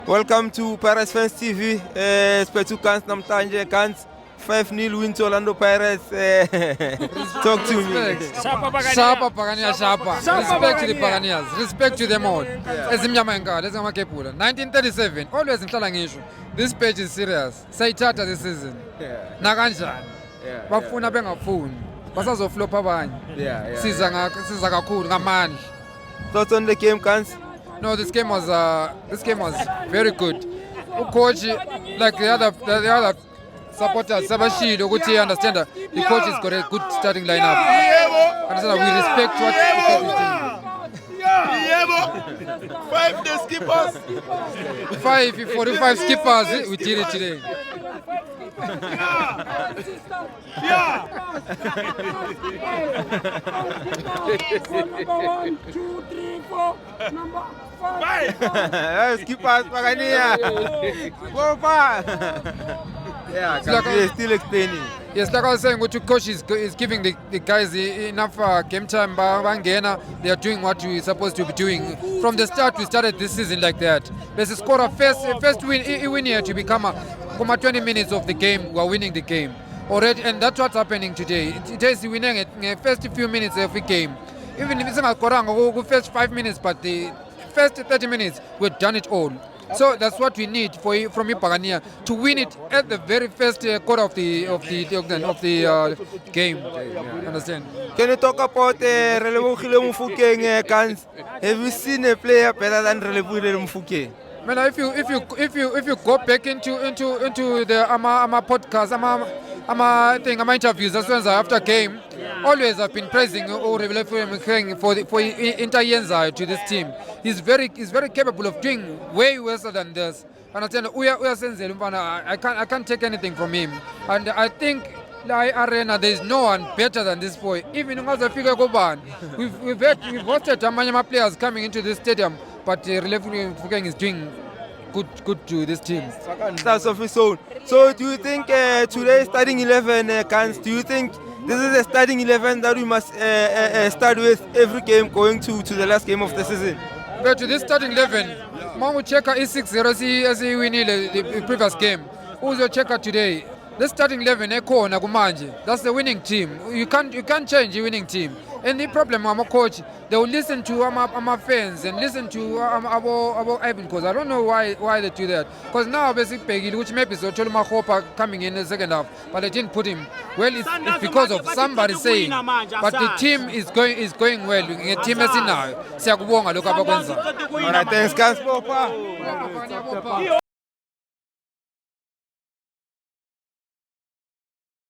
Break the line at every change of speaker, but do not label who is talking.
Welcome to Pirates Fans TV. Spethu Kans namhlanje Kans 5-0 win to Orlando Pirates. Talk to me.
Shapa Pagania Shapa. Respect to the Paganias. Respect to them all. Ezimnyama enkala, ezingamakepula. 1937, always ngihlala ngisho. This page is serious. Sayithatha this season. Nakanjani? Bafuna bengafuni. Basazoflop abanye. Siza kakhulu ngamandla.
Thoughts on the game, Kans?
No, this game was very good. Coach, like the other supporters, Sabashid, Oguti, understand that the coach has got a good starting lineup. Understand that we respect what the coach is doing.
5 the skippers.
45 skippers, we did it today.
Skippers, Pagania. Go far. Still explaining.
Yes, like I was saying, what your coach is giving the guys enough game time. They are doing what we're supposed to be doing. From the start, we started this season like that. There's a score of first win here to become 20 minutes of the game. We're winning the game already, and that's what's happening today. Today is winning it in the first few minutes of the game. Even if it's not the first 5 minutes, but the first 30 minutes, we've done it all. So that's what we need from Pagania to win it at the very first quarter of the game. Understand?
Can you talk about Relebogile Mofokeng, Kans? Have you seen a player better than Relebogile Mofokeng?
Man, if you go back into the podcast, my interviews as well after game, always I've been praising Relebogile for Inter to this team. He's very capable of doing way worse than this. Understand? I can't take anything from him, and I think. Arena, there is no one better than this boy. Even in the figure we've hosted Amanyama players coming into this stadium, but Relebogile is doing good to this team.
That's of his own. So do you think today's starting 11, Kans, do you think this is a starting 11 that we must start with every game going to the last game of the season?
But to this starting 11, Mangu Cheka is 6-0 as he win the previous game. Who's your checker today? The starting 11, that's the winning team. You can't change the winning team. And the problem, I'm a coach, they will listen to our fans and listen to our Ivan, because I don't know why they do that. Because now, basically, which maybe so Choluma Hopa coming in the second half, but they didn't put him. Well, it's because of somebody saying. But the team is going well. The team is in now.
Alright, thanks, Kans.